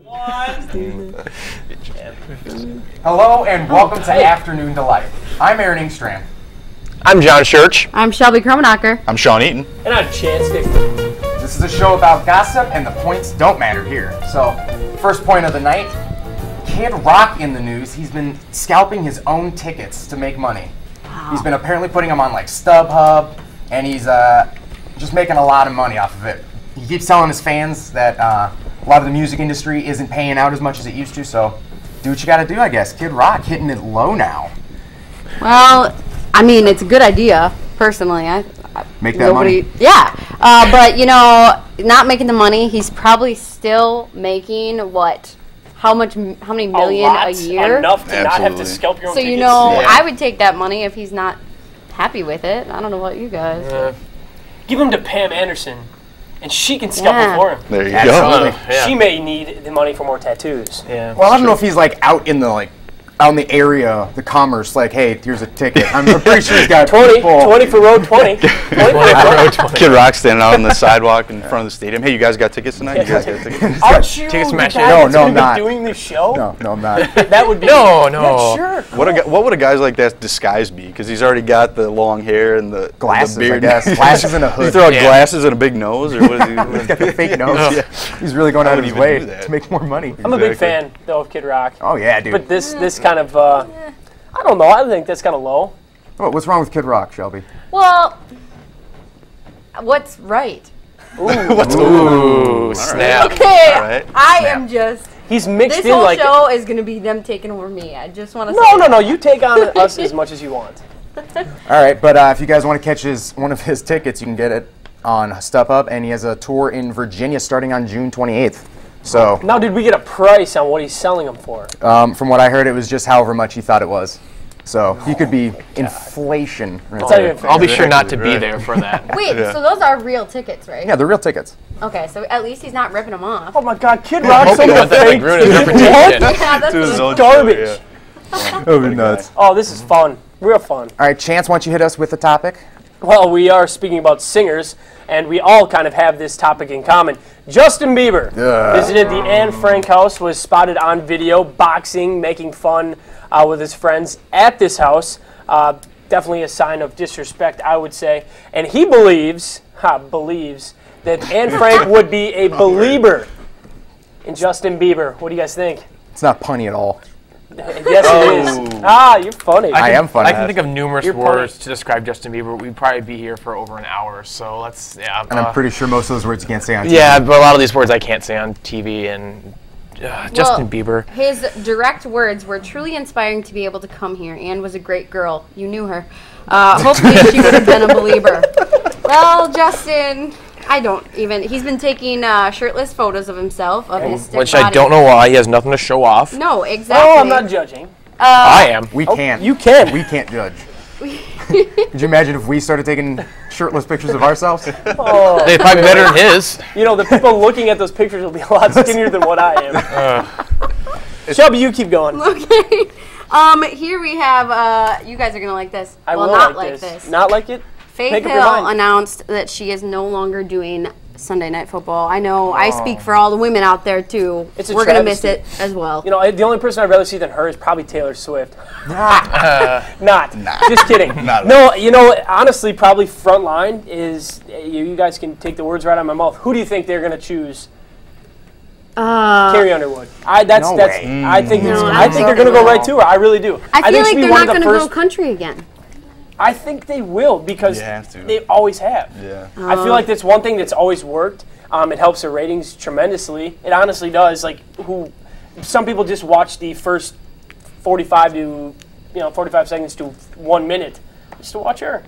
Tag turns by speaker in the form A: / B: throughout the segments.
A: Hello and welcome to Afternoon Delight. I'm Aaron Engstrand.
B: I'm John Church.
C: I'm Shelby Krommenacker.
D: I'm Sean Eaton.
E: And I'm Chance Dickman.
A: This is a show about gossip and the points don't matter here. So, first point of the night, Kid Rock in the news. He's been scalping his own tickets to make money. Wow. He's been apparently putting them on like StubHub, and he's just making a lot of money off of it. He keeps telling his fans that a lot of the music industry isn't paying out as much as it used to, so do what you gotta do, I guess. Kid Rock hitting it low now.
C: Well, I mean, it's a good idea, personally.
A: Make that money?
C: Yeah, but, you know, not making the money, he's probably still making, what, how many million a year?
E: Enough to not have to scalp your own tickets.
C: So, you know, I would take that money if he's not happy with it. I don't know about you guys.
E: Give him to Pam Anderson, and she can scalp it for him.
D: There you
A: Absolutely.
D: go.
E: She may need the money for more tattoos.
B: Yeah.
A: Well, I don't know if he's like out in the out in the area, the commerce, like, hey, here's a ticket. I'm pretty sure he's got
E: 20 for row 20. 20 for row 20.
D: Kid Rock standing out on the sidewalk in front of the stadium. Hey, you guys got tickets tonight? You guys got tickets?
E: Aren't you
B: Tickets
E: the
B: matching.
E: guy
A: No,
E: that's
A: no,
E: going
A: I'm
E: to
A: not.
E: be doing this show?
A: No, I'm not.
E: That would be...
B: No.
E: Yeah, sure.
D: What would a guy like that disguise be? Because he's already got the long hair and the
A: Glasses,
D: the beard.
A: I guess. Glasses and a
D: You
A: hood.
D: throw out glasses and a big nose, or what is he?
A: He's got the fake nose.
D: Yeah.
A: He's really going out of his
D: even
A: way
D: do that.
A: to make more money.
E: I'm a big fan, though, of Kid Rock.
A: Oh, yeah, dude.
E: But this kind of... I don't know. I think that's kind of low.
A: What's wrong with Kid Rock, Shelby?
C: Well, what's right?
B: Ooh, snap.
C: Okay,
D: All right.
C: I am just...
E: He's mixed
C: This
E: in
C: whole
E: like...
C: show is going to be them taking over me. I just want to say
E: No. You take on us as much as you want.
A: All right, but if you guys want to catch one of his tickets, you can get it on StubHub, and he has a tour in Virginia starting on June 28th. So,
E: Now, did we get a price on what he's selling them for?
A: from what I heard, it was just however much he thought it was. So, he could be inflation. Right
E: It's not
A: there.
E: even fair.
B: I'll be sure not to be there for that.
C: Wait, so those are real tickets, right?
A: Yeah, they're real tickets.
C: Okay, so at least he's not ripping them off.
E: Oh my God, Kid Rock
B: Hoping
E: sold
B: that
E: the fake
B: ruined his reputation.
C: Yeah, that's
D: To his own
E: garbage.
D: show, yeah.
A: That would be nuts.
E: Oh, this is fun. Real fun.
A: All right, Chance, why don't you hit us with the topic?
E: Well, we are speaking about singers, and we all kind of have this topic in common. Justin Bieber visited the Anne Frank house, was spotted on video boxing, making fun with his friends at this house. Definitely a sign of disrespect, I would say. And he believes that Anne Frank would be a believer in Justin Bieber. What do you guys think?
A: It's not punny at all.
E: Yes, it is. Ah, you're funny.
A: I am funny.
B: I can think of numerous
E: You're
B: words
E: funny.
B: to describe Justin Bieber. We'd probably be here for over an hour. So let's,
A: And I'm pretty sure most of those words you can't say on TV.
B: Yeah, but a lot of these words I can't say on TV. And Justin Bieber.
C: His direct words were truly inspiring to be able to come here. Anne was a great girl. You knew her. Hopefully she would have been a believer. Well, Justin, I don't even. He's been taking shirtless photos of himself, of his stiff
B: Which
C: body.
B: I don't know why. He has nothing to show off.
C: No, exactly.
E: Oh, I'm not judging.
B: I am.
A: We can't.
E: You can.
A: We can't judge. Could you imagine if we started taking shirtless pictures of ourselves?
E: Oh.
B: They'd probably be better than his.
E: You know, the people looking at those pictures will be a lot skinnier than what I am. Shelby, you keep going.
C: Okay. Here we have. You guys are gonna like this.
E: I
C: well,
E: will
C: not
E: like
C: like
E: this. Not like it?
C: Faith
E: Make up your
C: Hill
E: mind.
C: announced that she is no longer doing Sunday Night Football. I know. I speak for all the women out there too.
E: It's a
C: We're gonna miss
E: travesty.
C: it as well.
E: You know, the only person I'd rather see than her is probably Taylor Swift. Not. Just kidding. No, you know, honestly, probably front line is, you guys can take the words right out of my mouth. Who do you think they're going to choose? Carrie Underwood. I think
C: No,
E: I think
C: that's
E: they're going to go right to her. I really do.
C: I feel
E: think
C: like
E: she'll be
C: they're
E: one
C: not
E: of the
C: going to
E: first-
C: go country again.
E: I think they will because
D: You have to.
E: they always have.
D: Yeah.
E: I feel like that's one thing that's always worked. It helps their ratings tremendously. It honestly does. Like, some people just watch the first 45 seconds to 1 minute just to watch her.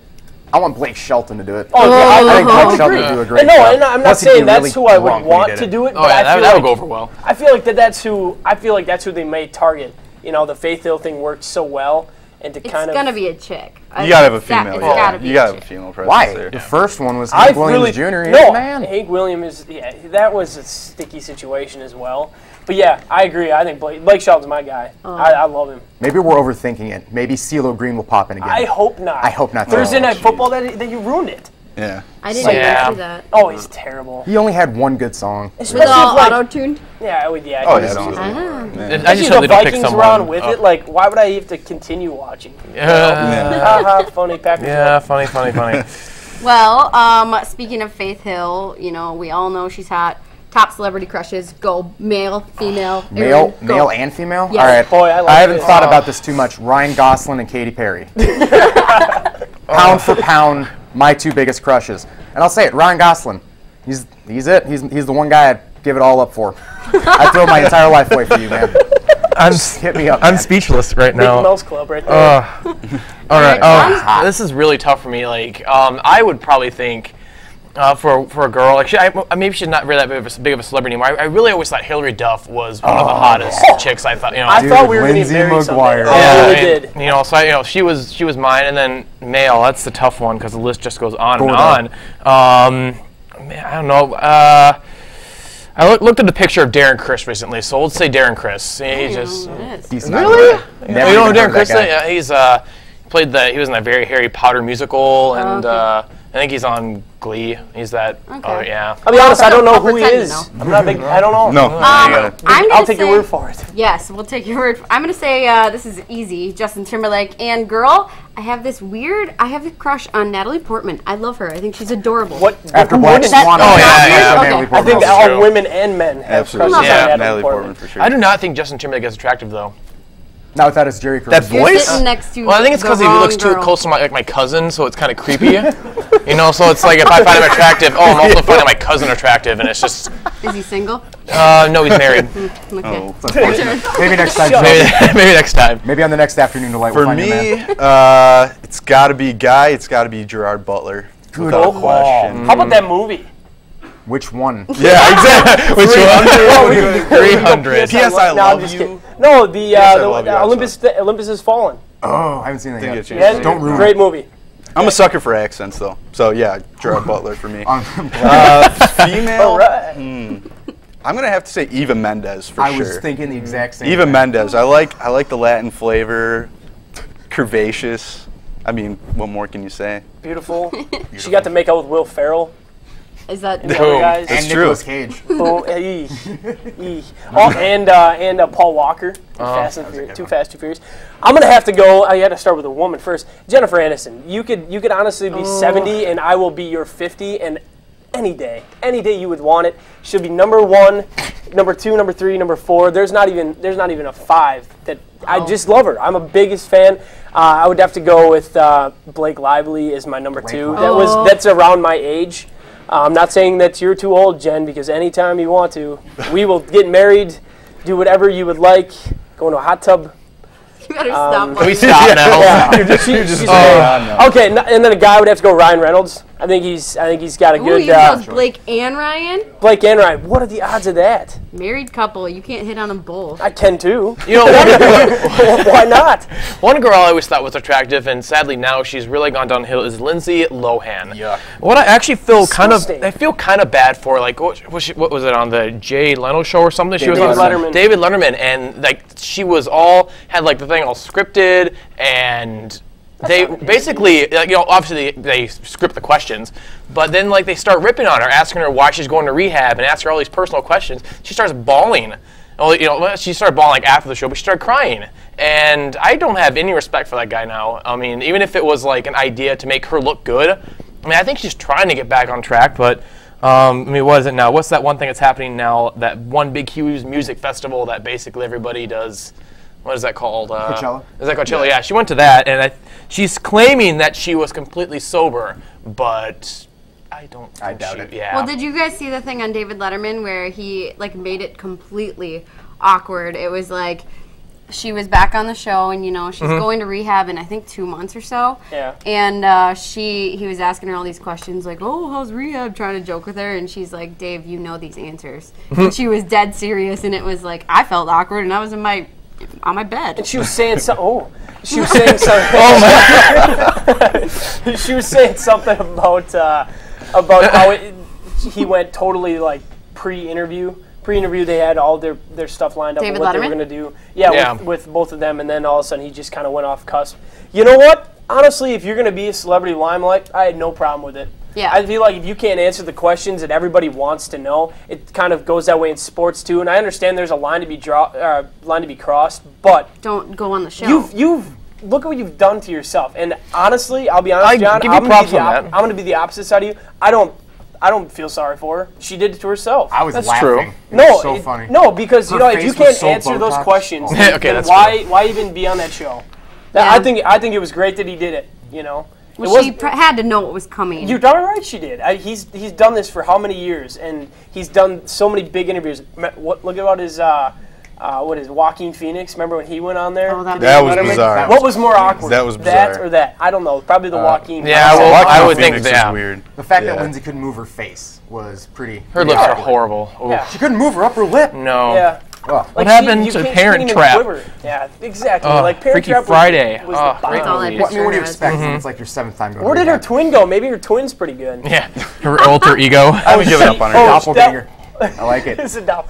A: I want Blake Shelton to do it.
E: Oh, yeah,
A: I think Blake
E: agree.
A: Shelton would do a great
E: And no,
A: job.
E: and I'm not
A: Plus, he'd be
E: saying that's
A: really
E: who I would
A: drunk when he
E: want
A: did
E: to
A: it.
E: do it.
B: Oh
E: but
B: yeah,
E: I
B: that
E: feel
B: would
E: like,
B: go over well.
E: I feel like that's who. I feel like that's who they may target. You know, the Faith Hill thing worked so well, and to
C: It's
E: kind of.
C: gonna be a chick.
D: You gotta have a
C: It's got-
D: female.
C: It's
D: Yeah.
C: gotta be
D: You
C: a
D: gotta have a
C: chick.
D: female presence
A: Why?
D: there.
A: The first one was
E: I
A: Hank Williams
E: really,
A: Jr.
E: No,
A: man.
E: Hank Williams that was a sticky situation as well. But yeah, I agree. I think Blake Shelton's my guy. I love him.
A: Maybe we're overthinking it. Maybe CeeLo Green will pop in again.
E: I hope not.
A: I hope not, too.
E: Thursday
A: Oh,
E: Night
A: jeez.
E: Football, that you ruined it.
D: Yeah.
C: I didn't
B: Yeah.
C: even see that.
E: Oh, he's terrible.
A: He only had one good song.
C: Was it all auto-tuned?
E: Yeah, yeah.
D: Oh,
E: it
D: yeah,
E: was-
D: absolutely.
B: I just hope
E: the
B: they don't pick
E: Vikings
B: someone.
E: around with it. Like, why would I have to continue watching? Haha, funny Packers.
B: Yeah, funny.
C: Well, speaking of Faith Hill, you know, we all know she's hot. Top celebrity crushes, go male, female, Aaron, go.
A: Male and female?
C: Yes.
A: All right.
E: Boy, I like
A: haven't
E: this.
A: thought about this too much. Ryan Gosling and Katy Perry. Pound for pound, my two biggest crushes. And I'll say it, Ryan Gosling. He's it. He's the one guy I'd give it all up for. I'd throw my entire life away for you, man.
B: Hit me up. I'm speechless right
E: Mickey
B: now.
E: Mouse Club right there.
B: All right. This is really tough for me. Like, I would probably think for a girl, like maybe she's not really that big of a celebrity anymore. I really always thought Hillary Duff was one of the hottest chicks. I thought,
E: I thought we were going to
A: Lindsay
E: get married someday.
A: McGuire.
E: I really did.
B: You know, so she was mine, and then male. That's the tough one because the list just goes on and on. Man, I don't know. I looked at the picture of Darren Criss recently, so let's say Darren Criss. He's just
A: He's
B: really.
A: not
B: You know who Darren Criss? Yeah, he's he was in that very Harry Potter musical, and I think he's on Glee. He's that.
C: Okay.
B: Oh yeah.
E: I'll be honest, I don't know who he
C: pretend
E: is.
C: to know.
E: I'm not big. I don't know.
D: No.
E: I'll take your word for it.
C: Yes, we'll take your word. I'm going to say this is easy. Justin Timberlake and girl, I have a crush on Natalie Portman. I love her. I think she's adorable.
E: What?
A: After
E: who
A: Black
E: wouldn't?
A: Swan.
C: Oh, yeah.
A: Natalie
C: Okay.
E: I
A: Portman.
E: think
B: That's
E: all
B: true.
E: women and men have
D: Absolutely.
E: crushes on
B: Yeah.
E: Natalie Portman.
D: for sure.
B: I do not think Justin Timberlake is attractive though.
A: Not without his Jerry curls.
B: That
C: You're
B: voice?
C: sitting next to
B: Well, I think it's
C: the
B: because he
C: wrong
B: looks too
C: girl.
B: close to my cousin, so it's kind of creepy. You know, so it's like if I find him attractive, I'm also finding my cousin attractive, and it's just.
C: Is he single?
B: No, he's married.
C: Okay.
A: Maybe next time.
B: Maybe next time.
A: Maybe on the next afternoon delight.
D: For
A: we'll find
D: me,
A: you, man.
D: it's got to be Guy. It's got to be Gerard Butler. Without question.
E: How about that movie?
A: Which one?
D: Yeah, exactly.
B: Which one?
D: 300. P.S. I
E: No, I'm
D: love
E: just
D: you.
E: kidding. No, the
D: I love you,
E: Olympus Has Fallen.
A: Oh, I haven't seen that
D: Didn't
A: yet.
D: get a chance.
E: Yeah,
A: Don't ruin
E: great
A: it.
E: movie.
D: I'm a sucker for accents, though. So, yeah, Gerard Butler for me. Female,
E: All right.
D: I'm going to have to say Eva Mendes for
A: I
D: sure.
A: was thinking the exact same
D: Eva
A: thing.
D: Mendes. I like the Latin flavor. Curvaceous. I mean, what more can you say?
E: Beautiful. She got to make out with Will Ferrell.
C: Is that
E: And the other guys.
D: That's
A: And
D: true.
A: Nicolas Cage.
E: Oh, and Paul Walker. Too Fast, Too Furious. I'm gonna have to go. I had to start with a woman first. Jennifer Aniston. You could honestly be 70, and I will be your 50, and any day you would want it. She'll be number 1, number 2, number 3, number 4. There's not even a 5. That I just love her. I'm a biggest fan. I would have to go with Blake Lively as my number 2. That's around my age. I'm not saying that you're too old, Jen, because anytime you want to, we will get married, do whatever you would like, go into a hot tub.
C: You better stop.
B: Can we stop now?
E: Yeah. Okay, and then a guy would have to go Ryan Reynolds. I think he's got a
C: Ooh,
E: good
C: you chose Blake and Ryan?
E: Blake and Ryan. What are the odds of that?
C: Married couple. You can't hit on them both.
E: I can too.
B: You know,
E: Why not?
B: one girl I always thought was attractive, and sadly now she's really gone downhill, is Lindsay Lohan.
D: Yuck.
B: What I actually feel
E: Disgusting.
B: I feel kind of bad for, like, what was it on the Jay Leno show or something? She was
E: David
B: on
E: Letterman.
B: David Letterman, and like she was had like the thing all scripted, and they basically, obviously they script the questions, but then like they start ripping on her, asking her why she's going to rehab, and ask her all these personal questions. She starts bawling. Well, she started bawling like after the show, but she started crying. And I don't have any respect for that guy now. I mean, even if it was like an idea to make her look good, I mean, I think she's trying to get back on track, but I mean, what is it now? What's that one thing that's happening now? That one big, huge music festival that basically everybody does. What is that called?
A: Coachella?
B: Is that Coachella? Yeah, she went to that, and she's claiming that she was completely sober, but I don't think
A: I doubt it.
B: Yeah.
C: Well, did you guys see the thing on David Letterman where he like made it completely awkward? It was like she was back on the show, and she's going to rehab in I think 2 months or so.
E: Yeah.
C: And he was asking her all these questions like, "Oh, how's rehab?" Trying to joke with her, and she's like, "Dave, you know these answers." And she was dead serious, and it was like I felt awkward, and I was on my bed.
E: And she was saying something. Oh, she was saying something. She was saying something about how he went totally like pre-interview. Pre-interview, they had all their stuff lined up
C: David
E: of what they
C: Letterman?
E: were going to do. Yeah,
B: Yeah.
E: with both of them, and then all of a sudden he just kind of went off cusp. You know what? Honestly, if you're going to be a celebrity limelight, I had no problem with it.
C: Yeah.
E: I feel like if you can't answer the questions that everybody wants to know, it kind of goes that way in sports too. And I understand there's a line to be crossed, but
C: Don't go on the show.
E: you've look at what you've done to yourself. And honestly, I'll be honest, John,
B: give you props on that.
E: I'm going to be the opposite side of you. I don't feel sorry for her. She did it to herself.
A: I was
B: That's
A: laughing.
B: true.
A: It was
E: No,
A: so funny.
E: No, because
A: Her
E: if
A: face
E: you
A: was
E: can't
A: so
E: answer those
A: Botox.
E: questions,
B: Okay,
E: then
B: that's
E: why even be on that show?
C: Yeah.
E: I think it was great that he did it. You know,
C: Well, she had to know what was coming.
E: you're darn right she did. He's done this for how many years, and he's done so many big interviews. Look at what his Joaquin Phoenix? Remember when he went on there?
C: Oh, that
D: That was
E: Letterman?
D: bizarre.
E: What was more awkward?
D: That was
E: That
D: bizarre.
E: or that? I don't know. Probably the Joaquin.
B: Yeah, well,
D: Joaquin
B: I would
D: Phoenix
B: think
D: is
B: that.
D: weird.
A: The fact that
D: Yeah.
A: Lindsay couldn't move her face was pretty.
B: Her lips are horrible. Ooh.
E: Yeah.
A: She couldn't move her upper lip.
B: No.
E: Yeah.
A: Oh.
B: What happened to Parent Trap?
E: Yeah, exactly.
B: Oh,
E: like Parent
B: Freaky
E: Trap
B: Friday.
E: was
B: Oh,
E: the
B: great
E: bomb.
C: all I
B: movie.
A: What do you
C: Sure.
A: expect? It's like your 7th time going.
E: Where did her
A: rehab.
E: twin go? Maybe her twin's pretty good.
B: Yeah, her alter ego.
D: I haven't given up on her.
E: Oh,
D: yet.
A: Doppelganger. I like it.
E: Is that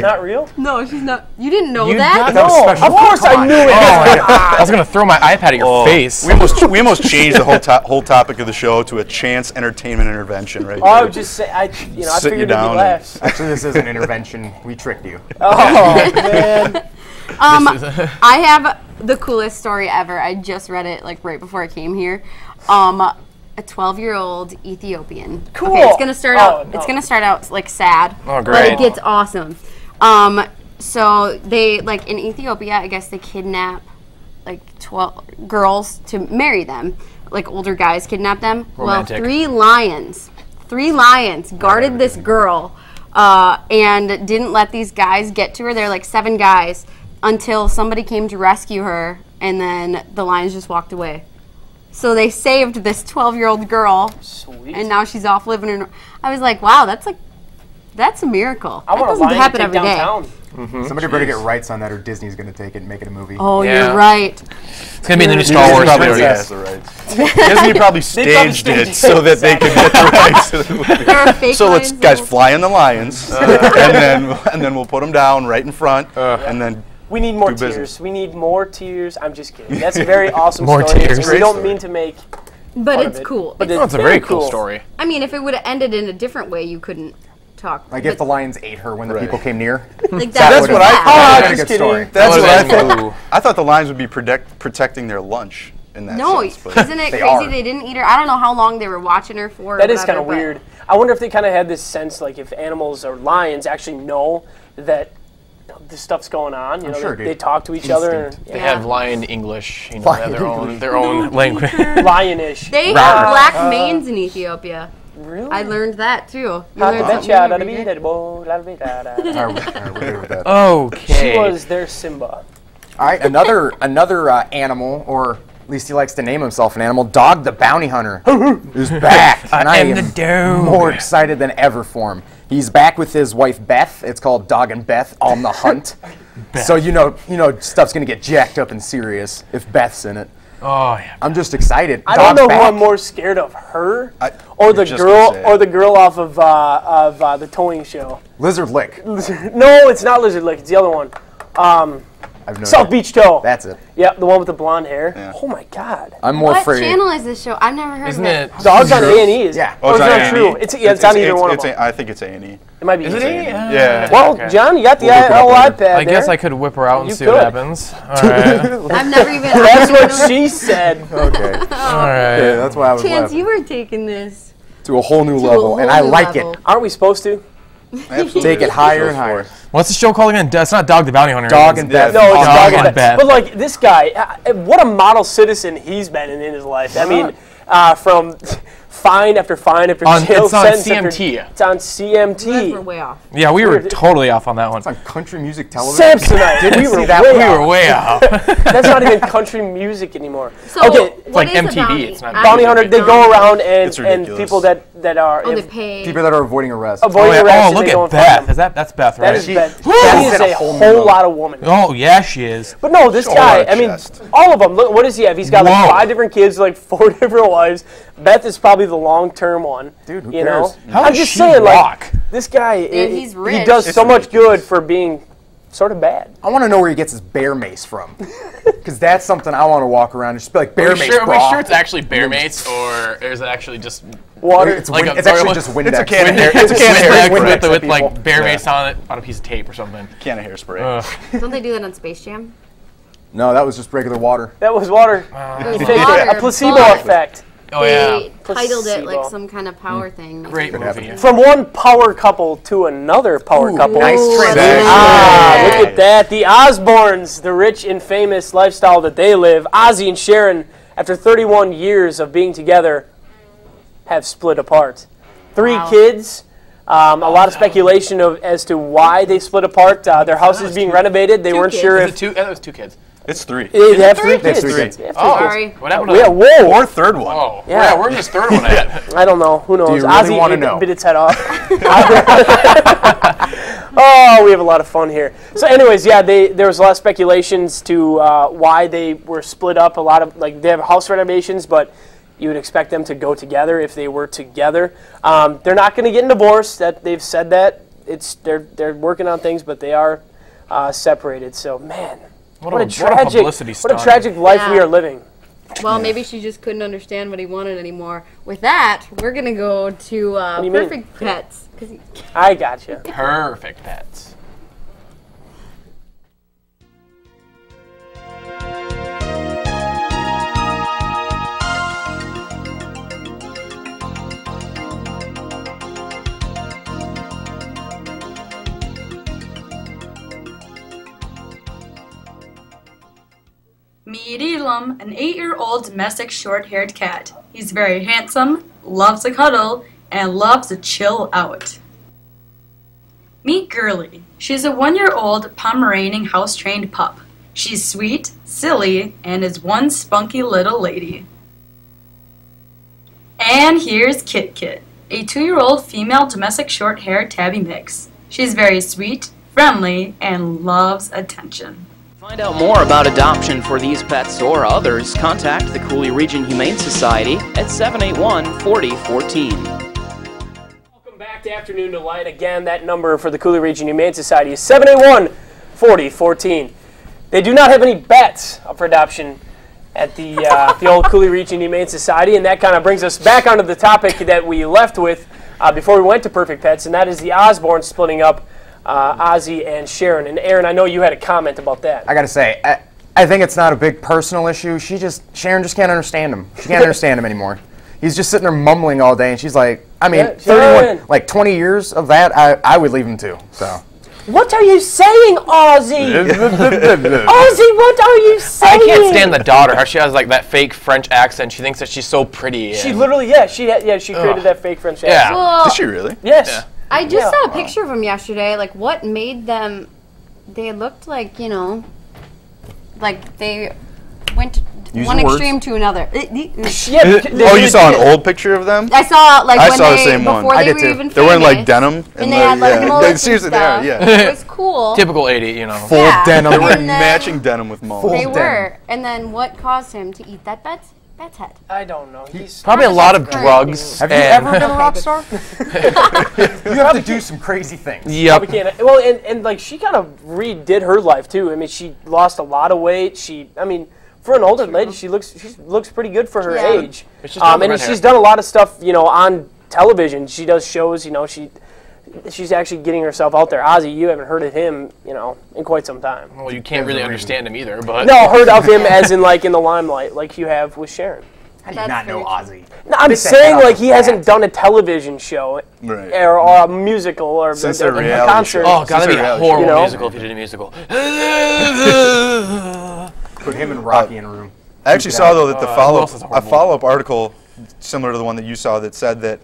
E: not real?
C: No, she's not. You didn't know
B: You
C: that?
B: got-
E: No,
A: was special.
E: of course
A: Come
E: I
A: on.
E: knew it.
B: I was gonna throw my iPad at your
D: Oh,
B: face.
D: We almost changed the whole topic of the show to a chance entertainment intervention right
E: Oh, I
D: there.
E: would just say, I
D: Sit you
E: figured it'd be
D: down and-
E: laughs.
A: Actually, this is an intervention. We tricked you.
E: Oh man,
C: I have the coolest story ever. I just read it like right before I came here. A 12-year-old Ethiopian.
E: Cool.
C: Okay, it's gonna start out.
E: no.
C: It's gonna start out like sad.
B: Oh,
C: But
B: great.
C: it gets awesome. So they like in Ethiopia, I guess they kidnap like 12 girls to marry them. Like older guys kidnap them.
B: Romantic.
C: Well, three lions guarded this girl and didn't let these guys get to her. They're like 7 guys until somebody came to rescue her, and then the lions just walked away. So they saved this 12-year-old girl,
E: sweet.
C: and now she's off living in. I was like, wow, that's a miracle.
E: I
C: That
E: want a
C: doesn't
E: lion to
C: happen
E: take
C: every day.
E: downtown.
A: Somebody better get rights on that, or Disney's going to take it and make it a movie.
C: Oh,
B: Yeah.
C: you're right.
B: It's gonna be in the new
D: Disney
B: Star Wars
D: probably already
B: movie.
D: has the rights. Disney probably staged
E: staged
D: it
E: it.
D: so that they could get the rights to the movie.
C: There are fake
D: So let's
C: lions,
D: guys
C: though.
D: fly in the lions, and then we'll put them down right in front, and then
E: We need more
D: Do
E: tears.
D: business.
E: We need more tears. I'm just kidding. That's a very awesome
B: More
E: story.
B: tears.
E: and We
D: Great
E: don't
D: story.
E: mean to make.
C: But
E: fun of
C: it's
E: it.
C: cool.
E: But
B: Oh, it's a very cool story.
C: I mean, if it would have ended in a different way, you couldn't talk.
A: Like if the lions ate her when the
D: Right.
A: people came near.
C: like
A: That's
C: would've
A: what I
C: been
A: thought.
C: bad.
A: That's a
E: just
A: good
E: kidding.
A: story.
D: that's
B: That
D: what I
B: would've been
D: thought. I thought the lions would be protecting their lunch in that
C: No,
D: sense. But
C: isn't it
A: They
C: crazy
A: are.
C: they didn't eat her? I don't know how long they were watching her for.
E: That is kind of weird. I wonder if they kind of had this sense, like if animals or lions actually know that this stuff's going on. You know,
A: sure,
E: they
A: dude.
E: talk to each other.
A: Instinct.
B: They
C: Yeah.
B: have lion English. You know,
A: Lion
B: they have
A: English.
B: their own language.
E: And lionish.
C: They
A: Rawr.
C: have black manes in Ethiopia.
E: Really?
C: I learned that too. You
E: How
C: learn
E: to bet
C: something
E: ya,
C: new every
E: da-da-bee,
C: day.
E: da-da-bo, da-da-bee, da-da.
A: All right, we're good with that.
B: Okay.
E: She was their Simba.
A: All right, another animal, or at least he likes to name himself an animal. Dog the Bounty Hunter is back, and I
B: am
A: am
B: the dog.
A: more excited than ever for him. He's back with his wife Beth. It's called Dog and Beth on the Hunt. So you know stuff's gonna get jacked up and serious if Beth's in it.
B: Oh yeah.
A: I'm just excited.
E: I don't
A: Dog's
E: know who
A: back.
E: I'm more scared of, her
D: or
E: or the girl off of the towing show.
A: Lizard Lick.
E: No, it's not Lizard Lick. It's the other one.
A: I've no
E: South
A: idea.
E: Beach Tow.
A: That's it.
E: Yeah, the one with the blonde hair.
D: Yeah.
E: Oh my God.
A: I'm more
C: What
A: afraid.
C: channel is this show? I've never heard
B: Isn't
C: of
B: it?
E: Dogs on A&E.
A: Yeah.
E: Oh, it's
D: on
E: not
D: A&E?
E: true. It's on either one of them.
D: I think it's A&E.
E: It might be.
B: Is it
E: A&E.
B: A?
D: Yeah.
E: Well,
B: Okay.
E: John, you got the
D: We'll look it up
E: old
D: later.
E: iPad
B: I guess
E: there.
B: I could whip her out and
E: You
B: see what
E: could.
B: happens. All right.
C: I've never even.
E: That's what she said.
A: Okay.
B: All right.
A: Yeah, that's why I was
C: Chance,
A: laughing.
C: you were taking this
A: To a whole new
C: to a
A: level,
C: whole
A: and I
C: new
A: like
C: level.
A: it.
E: Aren't we supposed to?
D: Absolutely.
A: Take it higher and higher.
B: What's the show called again? It's not Dog the Bounty Hunter.
A: Dog
B: It's-
A: and Beth.
E: No, it's
B: Dog
E: Dog
B: and
E: and
B: Beth.
E: But like this guy, what a model citizen he's been in his life. I mean, from fine after fine after jail
B: it's on
E: sentence
B: CMT.
E: It's on
C: We're
E: CMT.
C: way off.
B: Yeah, we were totally off on that one.
A: It's on country music television.
E: Samsonite. We were
A: see that
E: way
A: one?
B: We were
E: off.
B: way off.
E: That's not even country music anymore.
C: So,
E: Okay,
C: what
B: like
C: is a
B: MTV,
C: bounty?
B: it's not
E: Bounty hunter, they go around
D: It's
E: and
D: ridiculous.
E: people that are
C: Oh, they pay.
A: People that are avoiding arrest.
E: avoiding
B: yeah.
E: arrest.
B: Oh,
E: and
B: look
E: they go
B: at
E: and find
B: Beth.
E: them.
B: That's Beth, right?
E: That is Beth.
A: Woo!
E: That is
A: That's
E: a
A: a whole
E: whole
A: new
E: lot of woman.
B: Oh yeah, she is.
E: But no, this
D: Show
E: guy,
D: our
E: I mean,
D: chest.
E: all of them. Look, what does he have? He's got like
B: Whoa.
E: 5 different kids, like 4 different wives. Beth is probably the long-term one.
A: Dude, who
E: you know?
A: cares?
B: How
E: I'm
B: does
E: just
B: she
E: saying,
B: walk?
E: like, this guy,
C: And he's
E: he
C: rich.
E: does
D: It's
E: so much
D: ridiculous.
E: good for being sort of bad.
A: I want to know where he gets his bear mace from, because that's something I want to walk around and just be like bear mace,
B: Are we
A: bro.
B: sure it's actually bear mace, or is it actually just
E: Water.
A: It's,
B: Like
A: it's actually just Windex.
D: It's a can of hair.
B: It's a can of hair
A: Windex
B: with
A: people.
B: like bear mace on it on a piece of tape or something.
D: Can of hairspray.
C: Don't they do that on Space Jam?
A: No, that was just regular water.
E: That was water.
C: It was
E: Fake
C: water,
E: a placebo
C: but
E: effect.
B: Oh
C: They
B: yeah,
C: titled it like
E: Placebo.
C: some kind of power thing.
B: great movie.
E: From one power couple to another power couple.
A: Nice
C: Ooh,
A: transition.
E: Ah, look at that. The Osbournes, the rich and famous lifestyle that they live. Ozzy and Sharon, after 31 years of being together, have split apart. 3
C: Wow.
E: kids. A lot of speculation as to why they split apart. Their house is being renovated. They weren't
C: kids.
E: sure
B: Is
E: if
B: it two? That was 2 kids.
D: It's 3.
E: they have
B: three?
E: 3
A: They have
E: kids.
A: 3 kids.
E: They have 3
B: Oh,
E: kids.
C: Sorry.
B: what happened to
E: Yeah,
B: that?
E: whoa.
D: Or third one.
B: Oh,
E: Yeah.
B: yeah. Where's this third one at?
E: I don't know. Who knows?
A: you really
E: Ozzy
A: wanna
E: ate-
A: know?
E: bit its head off. Oh, we have a lot of fun here. So, anyways, yeah, there was a lot of speculations to why they were split up. A lot of they have house renovations, but you would expect them to go together if they were together. They're not going to get a divorce. That they've said that they're working on things, but they are separated. So, man, what a tragic life we
C: Yeah.
E: are living.
C: Well, maybe she just couldn't understand what he wanted anymore. With that, we're gonna go to
E: do you mean?
C: Perfect Pets. 'Cause
E: I gotcha.
B: Perfect pets.
F: Meet Elam, an 8-year-old domestic short-haired cat. He's very handsome, loves to cuddle, and loves to chill out. Meet Girly. She's a 1-year-old Pomeranian house-trained pup. She's sweet, silly, and is one spunky little lady. And here's Kit Kit, a 2-year-old female domestic short-haired tabby mix. She's very sweet, friendly, and loves attention.
G: Find out more about adoption for these pets or others, contact the Cooley Region Humane Society at 781-4014.
E: Welcome back to Afternoon Delight. Again, that number for the Cooley Region Humane Society is 781-4014. They do not have any bats up for adoption at the old Cooley Region Humane Society, and that kind of brings us back onto the topic that we left with before we went to Perfect Pets, and that is the Osbournes splitting up Ozzy and Sharon. And Aaron, I know you had a comment about that.
A: I gotta say, I think it's not a big personal issue. Sharon just can't understand him. She can't understand him anymore. He's just sitting there mumbling all day, and she's like, I mean,
E: Yeah,
A: 31, like 20 years of that, I would leave him too. So.
E: What are you saying, Ozzy? Ozzy, what are you
B: I
E: saying?
B: can't stand the daughter. How she has like that fake French accent. She thinks that she's so pretty.
E: She
B: and-
E: literally, she created that fake French accent.
B: Yeah.
C: well,
D: Did she really?
E: Yes.
B: Yeah.
C: I just
E: Yeah.
C: saw a picture of them yesterday. Like, what made them? They looked like like they went
A: Use
C: one
A: your words.
C: extreme to another.
E: Yeah,
D: Oh, you saw an old picture of them?
C: I saw like
D: I
C: when
D: saw the
C: they
D: same one.
C: before
A: I
C: they
A: did
C: were
A: too.
C: even
D: They're wearing like
C: famous,
D: denim.
C: and they had like mullets
D: Seriously,
C: and
D: they are,
C: stuff.
D: yeah.
C: It was cool.
B: Typical 80, you know.
A: Full
C: Yeah.
A: denim.
D: They were
C: And then-
D: matching denim with mullet.
C: They
A: Full
C: were, and then what caused him to eat that bat's head?
E: I don't know. He's
B: Probably a lot of
C: That's
B: drugs.
A: Have you
B: and-
A: ever been a rock star? You have to do some crazy things.
B: Yep.
E: we can't. Well, and like she kind of redid her life too. I mean, she lost a lot of weight. For an older lady, she looks pretty good for her
C: Yeah.
E: age.
B: It's just all the
E: And
B: red hair.
E: she's done a lot of stuff, on television. She does shows. She's actually getting herself out there. Ozzy, you haven't heard of him, in quite some time.
B: Well, you can't really understand him either, but
E: No, heard of him as in in the limelight, like you have with Sharon.
A: How do you
C: That's
A: not know
C: very
A: Ozzy?
E: No, I'm
A: Bit that
E: saying
A: head off
E: he
A: the
E: hasn't
A: bat.
E: done a television show
D: Right.
E: or a musical or
D: Since
E: a
D: their reality
E: concert.
D: show.
B: oh god, that'd be a
D: reality
B: horrible
E: show.
B: musical if you did a musical.
A: Put him and Rocky in a room.
D: I actually saw though that the
B: else is
D: a
B: horrible?
D: follow-up article similar to the one that you saw that said that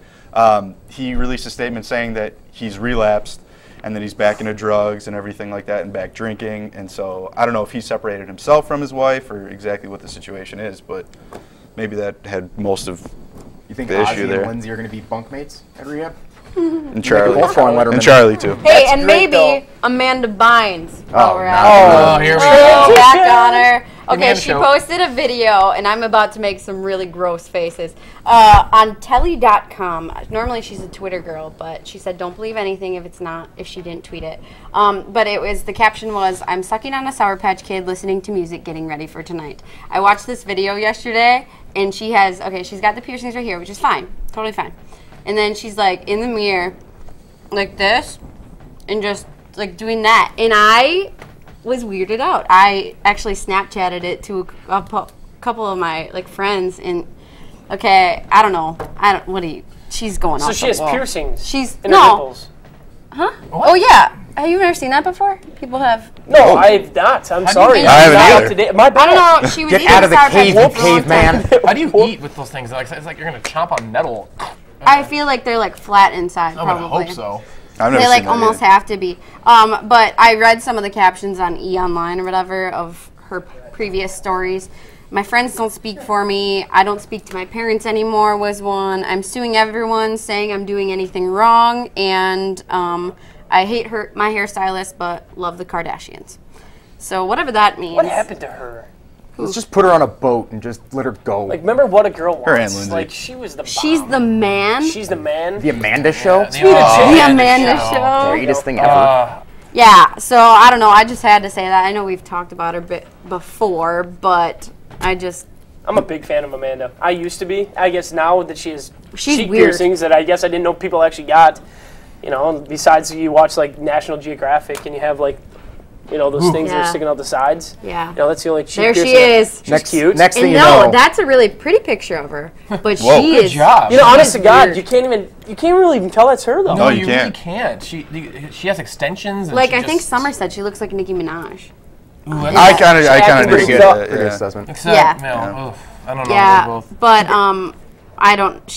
D: he released a statement saying that he's relapsed and that he's back into drugs and everything like that and back drinking. And so I don't know if he separated himself from his wife or exactly what the situation is, but maybe that had most of
A: You think
D: the
A: Ozzy
D: issue
A: and
D: there.
A: Lindsay are going to be bunkmates at rehab?
D: And Charlie.
A: both go on Letterman.
D: And Charlie too.
C: Hey, and
E: great,
C: maybe
E: though.
C: Amanda Bynes. while
A: Oh,
C: we're
A: no.
C: at it.
B: Oh, here we
C: Oh,
B: go.
C: back on her. Okay,
B: Amanda
C: she
B: show.
C: posted a video, and I'm about to make some really gross faces, on telly.com. Normally she's a Twitter girl, but she said don't believe anything if she didn't tweet it. But the caption was, I'm sucking on a Sour Patch Kid, listening to music, getting ready for tonight. I watched this video yesterday, and she's got the piercings right here, which is fine, totally fine. And then she's like in the mirror, like this, and just like doing that. And I was weirded out. I actually Snapchatted it to a couple of my like friends, and okay, I don't know. She's going off.
E: So she has piercings.
C: She's
E: in her nipples.
C: Huh? What? Oh yeah. Have you ever seen that before? People have.
E: No, I've not. I'm sorry.
D: I haven't either.
E: Today. My bad.
C: I don't know. She was
A: Get out of the cave, you caveman.
B: How do you eat with those things? It's like you're gonna chomp on metal.
C: I feel like they're like flat inside.
B: I
C: Probably.
B: would hope so.
D: I've never
C: They
D: seen
C: like
D: that
C: almost
D: either.
C: have to be. But I read some of the captions on E! Online or whatever of her previous stories. My friends don't speak for me. I don't speak to my parents anymore was one. I'm suing everyone, saying I'm doing anything wrong, and I hate my hairstylist, but love the Kardashians. So whatever that means.
E: What happened to her?
A: Let's just put her on a boat and just let her go.
E: Like, remember What a Girl Wants?
D: Her and Lindsay.
E: Like, she was the bomb.
C: She's the man.
E: She's the man.
A: The Amanda Show?
C: the Amanda Show.
A: Greatest thing ever.
C: Yeah, so I don't know. I just had to say that. I know we've talked about her before, but
E: I'm a big fan of Amanda. I used to be. I guess now that she has cheek
C: weird.
E: piercings that I guess I didn't know people actually got. You know, besides you watch like National Geographic and you have like, you know, those things that are
C: Yeah.
E: sticking out the sides.
C: Yeah.
E: You know, that's the only cheek
C: There
E: piercing.
C: she is.
E: She's cute.
A: Next thing
C: And
A: you
C: no,
A: know.
C: that's a really pretty picture of her. But
D: Whoa,
C: she
B: Good
C: is.
B: job.
E: You know, honest
C: is
E: to God,
C: weird.
E: you can't really even tell that's her though.
D: No,
B: you
D: you
B: really
D: can't.
B: can't. She has extensions. And
C: Like,
B: she
C: I think
B: just-
C: Summer said she looks like Nicki Minaj.
B: Ooh,
D: I kind of
E: acting
D: agree
E: pretty
D: with
E: good.
D: that.
A: Good
D: Yeah.
A: assessment.
B: Except,
C: Yeah.
B: no, ugh, I don't know. they're
C: Yeah,
B: both.
C: but I don't.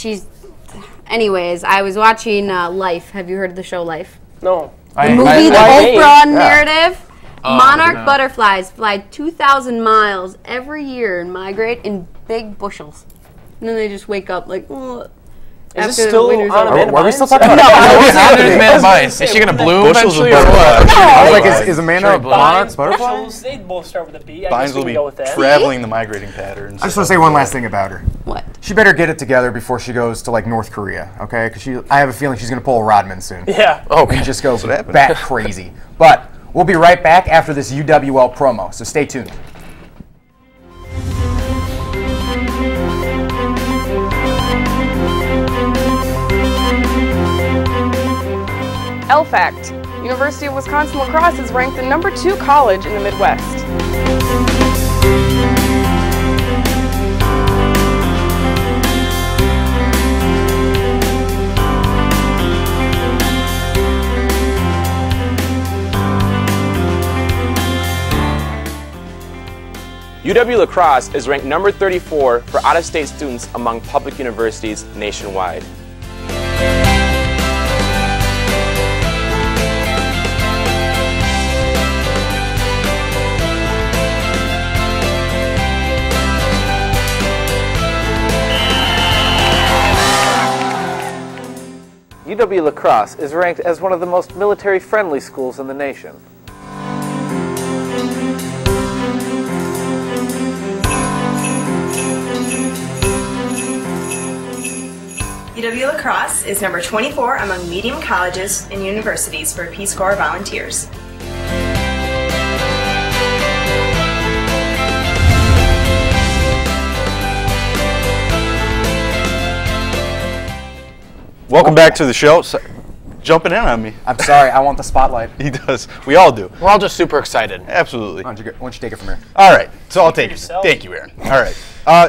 C: Anyways, I was watching Life. Have you heard of the show Life?
E: No.
C: The movie, the
E: I-
C: Oprah narrative. Monarch
B: no.
C: butterflies fly 2,000 miles every year and migrate in big bushels. And then they just wake up like, oh.
E: Is this
C: after the
E: still
C: winter's
E: on
C: over.
E: Amanda
A: Why are we
E: Bynes?
A: still talking about
B: What's happening to
A: Amanda?
B: Amanda Bynes? Is she gonna bloom
D: Bushels of
B: eventually or what?
D: butterflies.
A: I was like,
D: Butterflies.
A: is Amanda
B: Sure,
A: a monarch
E: Bynes,
A: butterfly?
E: Bushels, they both start with a B. I
D: Bynes
E: guess we
D: will
E: can
D: be
E: go with that.
D: traveling the migrating patterns.
A: I just want to say one last thing about her.
C: What?
A: She better get it together before she goes to like North Korea, okay? Because I have a feeling she's gonna pull a Rodman soon.
E: Yeah.
A: And just go
D: what happened.
A: bat crazy. But we'll be right back after this UWL promo, so stay tuned.
H: LFACT, University of Wisconsin La Crosse is ranked the #2 college in the Midwest.
I: UW La Crosse is ranked number 34 for out-of-state students among public universities nationwide.
J: UW La Crosse is ranked as one of the most military-friendly schools in the nation.
K: UW La Crosse is number 24 among medium colleges and universities for Peace Corps volunteers.
D: Welcome back to the show. So, jumping in on me.
A: I'm sorry, I want the spotlight.
D: He does. We all do.
B: We're all just super excited.
D: Absolutely.
A: Why don't you take it from here?
D: All right. So I'll take it.
E: yourself.
D: Thank you, Aaron. All right.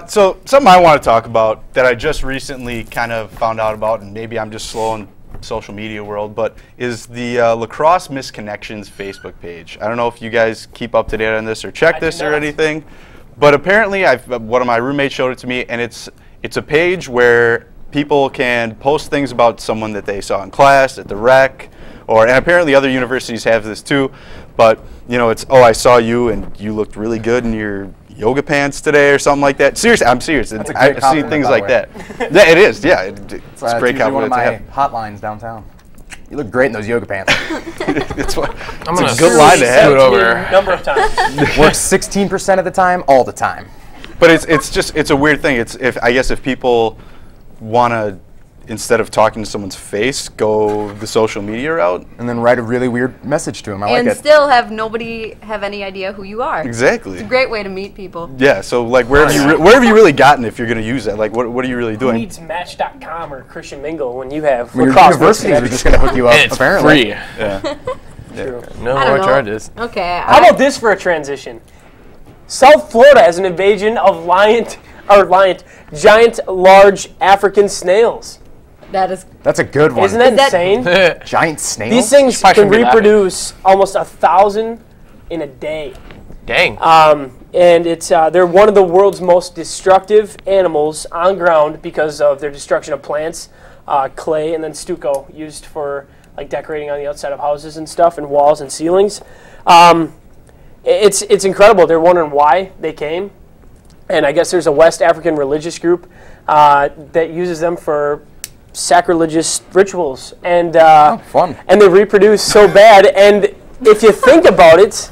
D: So something I want to talk about that I just recently kind of found out about, and maybe I'm just slow in social media world, but is the La Crosse Misconnections Facebook page. I don't know if you guys keep up to date on this or check this or anything, but apparently one of my roommates showed it to me, and it's a page where people can post things about someone that they saw in class, at the rec, and apparently other universities have this too, but you know, it's, oh, I saw you and you looked really good in your yoga pants today or something like that. Seriously, I'm serious.
A: That's a great
D: I've seen
A: compliment,
D: things
A: by
D: like
A: the
D: that. Yeah, it is. Yeah, it's
A: That's
D: great
A: usually one of
D: compliment to
A: my
D: have.
A: hotlines downtown. You look great in those yoga pants.
D: It's
B: I'm gonna
D: a good line to have.
B: scoot over.
E: Number of times.
A: Works 16% of the time, all the time.
D: But it's a weird thing. I guess if people want to instead of talking to someone's face, go the social media route.
A: And then write a really weird message to him. I like
C: And
A: it.
C: still have nobody have any idea who you are.
D: Exactly.
C: It's a great way to meet people.
D: Yeah, so like where have you really gotten if you're going to use that? Like what are you really
E: Who
D: doing?
E: needs Match.com or Christian Mingle when you have
A: When your
E: lacrosse
A: universities are
E: matches?
A: just going to hook you up,
B: And it's
A: apparently.
B: free.
D: Yeah.
E: True.
B: No
C: I
B: more
C: don't know.
B: charges.
C: Okay.
E: How about this for a transition? South Florida has an invasion of giant, large African snails.
C: That's
A: a good one.
E: Isn't that insane?
A: Giant snails?
E: These things
B: Probably
E: can
B: shouldn't be laughing.
E: reproduce almost 1,000 in a day.
B: Dang.
E: And they're one of the world's most destructive animals on ground because of their destruction of plants, clay, and then stucco used for like decorating on the outside of houses and stuff, and walls and ceilings. It's incredible. They're wondering why they came, and I guess there's a West African religious group that uses them for sacrilegious rituals, and
A: fun.
E: And they reproduce so bad. And if you think about it,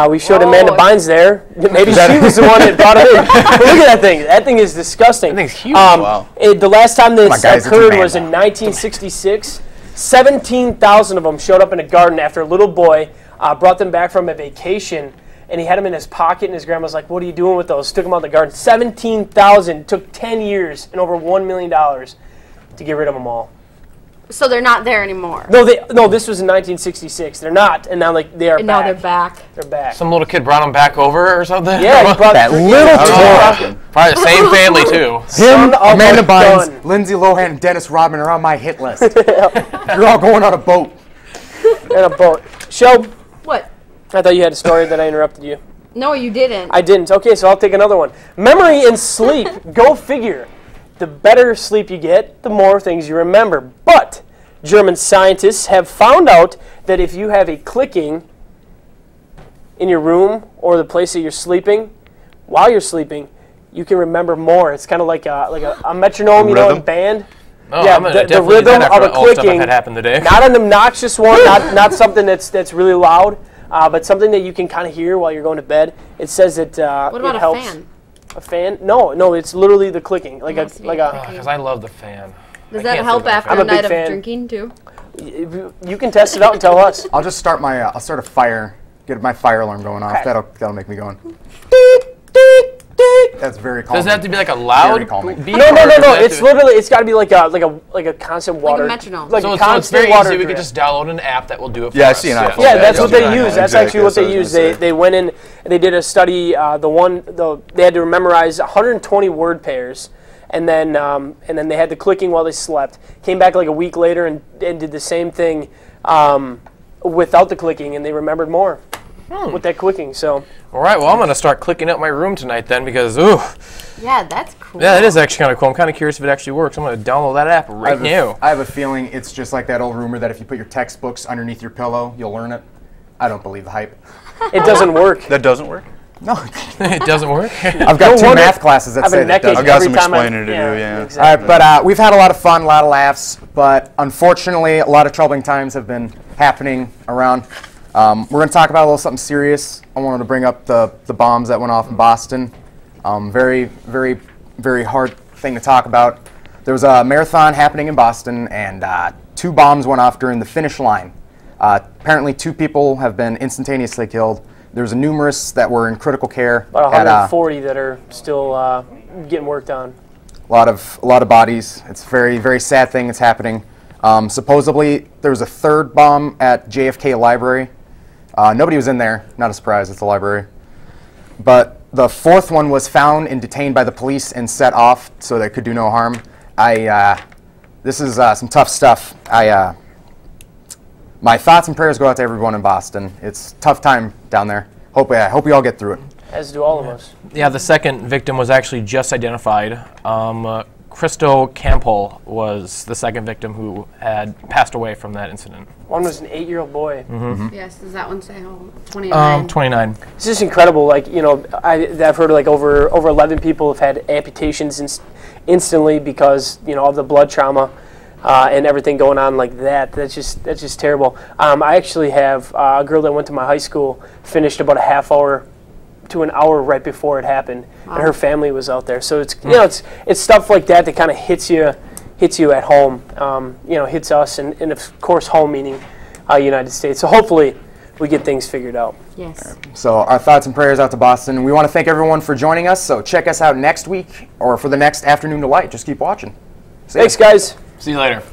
E: we showed Amanda Bynes there. Maybe she was the one that brought it in. But look at that thing. That thing is disgusting.
B: That thing's huge.
D: Wow.
E: The last time this
A: guys, it's
E: occurred
A: a
E: was in
A: man
E: 1966. 17,000 of them showed up in a garden after a little boy brought them back from a vacation, and he had them in his pocket, and his grandma was like, "What are you doing with those?" Took them out in the garden. 17,000. Took 10 years and over $1 million to get rid of them all.
C: So they're not there anymore.
E: No, this was in 1966. They're not, and now they are
C: And
E: back.
C: now they're back.
E: They're back.
B: Some little kid brought them back over or something?
E: Yeah, he brought
A: That little
B: Probably the same family, too.
A: Him,
E: Son of
A: Amanda
E: a
A: Bynes,
E: gun.
A: Lindsay Lohan, and Dennis Rodman are on my hit list. You're all going on a boat.
E: And a boat. Shelb,
C: What?
E: I thought you had a story that I interrupted you.
C: No, you didn't.
E: I didn't. Okay, so I'll take another one. Memory and sleep. Go figure. The better sleep you get, the more things you remember. But German scientists have found out that if you have a clicking in your room or the place that you're sleeping, while you're sleeping, you can remember more. It's kind of like a metronome, you know, in band.
B: Oh,
E: Yeah,
B: I'm gonna
E: the
B: definitely do
E: rhythm
B: that
E: of
B: after
E: a
B: all the stuff I've
E: clicking,
B: had happen today.
E: not an obnoxious one, not something that's really loud, but something that you can kind of hear while you're going to bed. It says that
C: What about
E: it
C: a
E: helps.
C: fan?
E: A fan? No, it's literally the clicking, like a.
B: Because I love the fan.
C: Does
B: I
C: that
B: can't
C: help
B: sleep
C: after
B: without
C: a
E: I'm a big
C: night of
E: fan.
C: drinking too?
E: You can test it out and tell us.
A: I'll just start my, I'll start a fire, get my fire alarm going off.
E: Okay.
A: That'll make me going. That's very calming.
B: Does it have to be like a loud
A: Very calming.
B: beat?
E: No.
B: or does it have
E: It's
B: to-
E: literally. It's got to be like a constant water.
C: metronome.
E: Like
B: So
E: a
B: it's
E: constant
B: very
E: water
B: easy. We
E: drip.
B: could just download an app that will do it for
D: Yeah, I
B: us.
D: see an iPhone.
E: Yeah, that's what they
D: Yeah,
E: use. That's
D: exactly,
E: actually what
D: that's what I
E: they
D: was
E: use.
D: gonna say.
E: They went in and they did a study. They had to memorize 120 word pairs, and then they had the clicking while they slept. Came back like a week later and did the same thing without the clicking, and they remembered more with that clicking. So
B: All right, well, I'm going to start clicking up my room tonight then because, ooh.
C: Yeah, that's cool.
B: Yeah, that is actually kind of cool. I'm kind of curious if it actually works. I'm going to download that app right now.
A: I have a feeling it's just like that old rumor that if you put your textbooks underneath your pillow, you'll learn it. I don't believe the hype.
E: it doesn't work.
D: That doesn't work?
A: No.
B: It doesn't work.
A: I've got two
E: wonder-
A: math classes that
E: I have a
A: say that
E: neck ache
A: doesn't.
D: I've got
E: every
D: some
E: time
D: explaining to do, yeah.
E: Exactly.
A: All right, but we've had a lot of fun, a lot of laughs, but unfortunately, a lot of troubling times have been happening around. We're going to talk about a little something serious. I wanted to bring up the bombs that went off in Boston. Very, very, very hard thing to talk about. There was a marathon happening in Boston, and 2 bombs went off during the finish line. Apparently, 2 people have been instantaneously killed. There's numerous that were in critical care.
E: About 140 that are still getting worked on.
A: A lot of bodies. It's a very, very sad thing that's happening. Supposedly, there was a 3rd bomb at JFK Library. Nobody was in there. Not a surprise. It's a library. But the 4th one was found and detained by the police and set off so that it could do no harm. This is some tough stuff. My thoughts and prayers go out to everyone in Boston. It's a tough time down there. I hope we all get through it.
E: As do all of us.
B: Yeah, the second victim was actually just identified. Christo Campbell was the second victim who had passed away from that incident.
E: One was an 8-year-old boy.
C: Yes, does that one say how 29?
B: 29.
E: It's just incredible. Like, you know, I've heard like over 11 people have had amputations instantly because, you know, of the blood trauma and everything going on like that. That's just terrible. I actually have a girl that went to my high school, finished about a half hour to an hour right before it happened, and her family was out there. So it's you know it's stuff like that that kind of hits you hits you at home, hits us, and of course home meaning United States. So hopefully we get things figured out.
C: Yes.
A: So our thoughts and prayers out to Boston. We want to thank everyone for joining us. So check us out next week or for the next Afternoon Delight. Just keep watching.
E: Thanks, guys.
B: See you later.